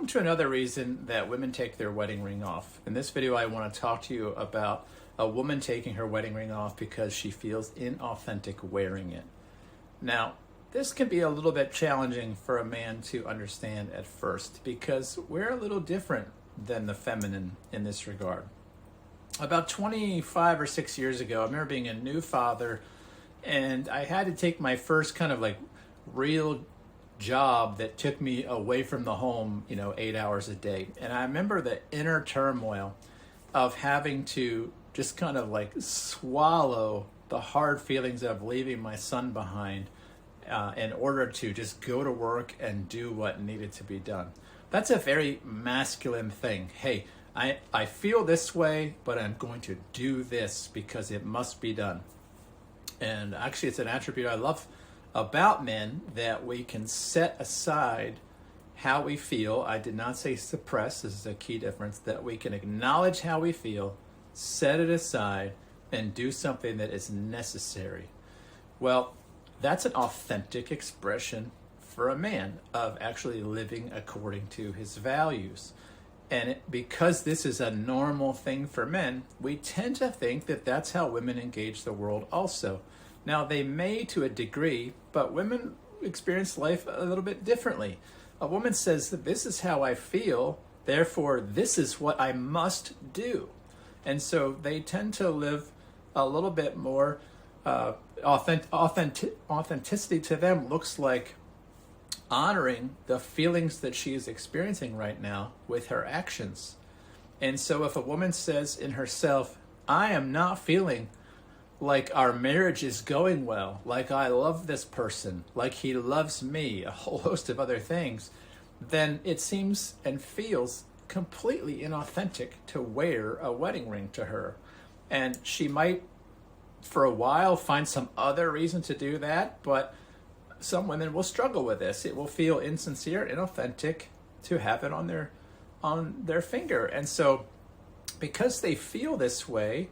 Welcome to another reason that women take their wedding ring off. In this video, I want to talk to you about a woman taking her wedding ring off because she feels inauthentic wearing it. Now, this can be a little bit challenging for a man to understand at first because we're a little different than the feminine in this regard. About 25 or 6 years ago, I remember being a new father and I had to take my first kind of like real job that took me away from the home, 8 hours a day. And I remember the inner turmoil of having to just kind of like swallow the hard feelings of leaving my son behind in order to just go to work and do what needed to be done. That's a very masculine thing. Hey, I feel this way, but I'm going to do this because it must be done. And actually, it's an attribute I love about men, that we can set aside how we feel. I did not say suppress. This is a key difference, that we can acknowledge how we feel, set it aside, and do something that is necessary. Well, that's an authentic expression for a man of actually living according to his values. And because this is a normal thing for men, we tend to think that that's how women engage the world also. Now, they may to a degree, but women experience life a little bit differently. A woman says that this is how I feel, therefore this is what I must do. And so they tend to live a little bit more, authenticity to them looks like honoring the feelings that she is experiencing right now with her actions. And so if a woman says in herself, I am not feeling like our marriage is going well, like I love this person, like he loves me, a whole host of other things, then it seems and feels completely inauthentic to wear a wedding ring to her. And she might, for a while, find some other reason to do that, but some women will struggle with this. It will feel insincere, inauthentic to have it on their finger. And so because they feel this way,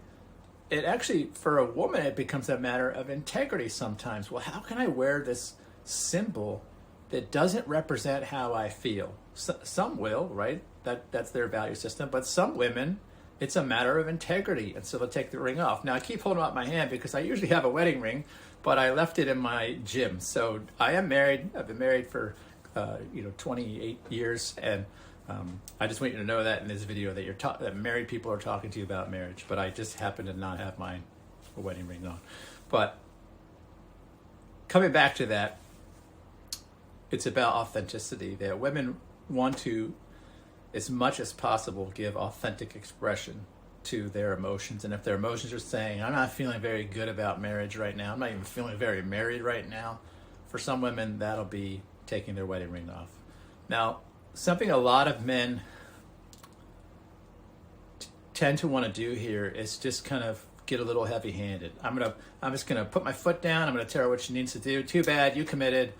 it actually, for a woman, it becomes a matter of integrity sometimes. Well, how can I wear this symbol that doesn't represent how I feel? Some will, right? That's their value system. But some women, it's a matter of integrity. And so they'll take the ring off. Now, I keep holding out my hand because I usually have a wedding ring, but I left it in my gym. So I am married. I've been married for 28 years. And I just want you to know that in this video that that married people are talking to you about marriage, but I just happen to not have my wedding ring on. But coming back to that, it's about authenticity, that women want to, as much as possible, give authentic expression to their emotions. And if their emotions are saying, I'm not feeling very good about marriage right now, I'm not even feeling very married right now, for some women, that'll be taking their wedding ring off. Now, something a lot of men tend to want to do here is just kind of get a little heavy-handed. I'm just gonna put my foot down. I'm gonna tell her what she needs to do. Too bad, you committed.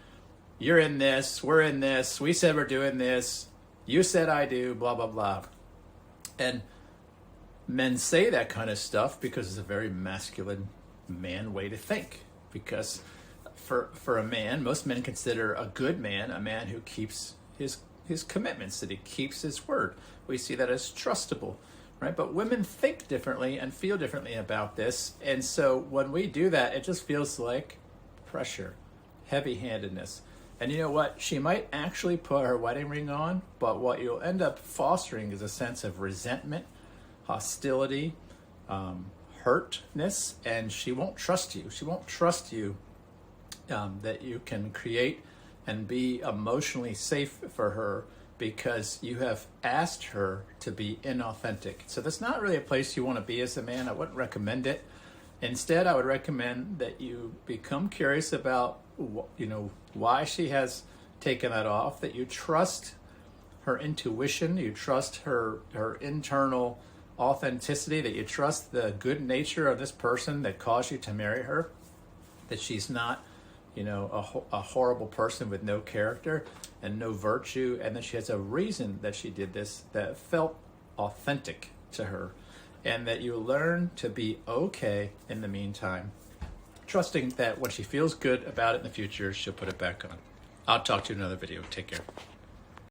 You're in this. We're in this. We said we're doing this. You said I do. Blah blah blah. And men say that kind of stuff because it's a very masculine man way to think. Because for a man, most men consider a good man a man who keeps his commitments, that he keeps his word. We see that as trustable, right? But women think differently and feel differently about this. And so when we do that, it just feels like pressure, heavy-handedness. And you know what? She might actually put her wedding ring on, but what you'll end up fostering is a sense of resentment, hostility, hurtness, and she won't trust you. She won't trust you that you can create and be emotionally safe for her because you have asked her to be inauthentic. So that's not really a place you want to be as a man. I wouldn't recommend it. Instead, I would recommend that you become curious about, why she has taken that off, that you trust her intuition, you trust her internal authenticity, that you trust the good nature of this person that caused you to marry her, that she's not a horrible person with no character and no virtue, and that she has a reason that she did this that felt authentic to her, and that you learn to be okay in the meantime, trusting that when she feels good about it in the future, she'll put it back on. I'll talk to you in another video. Take care.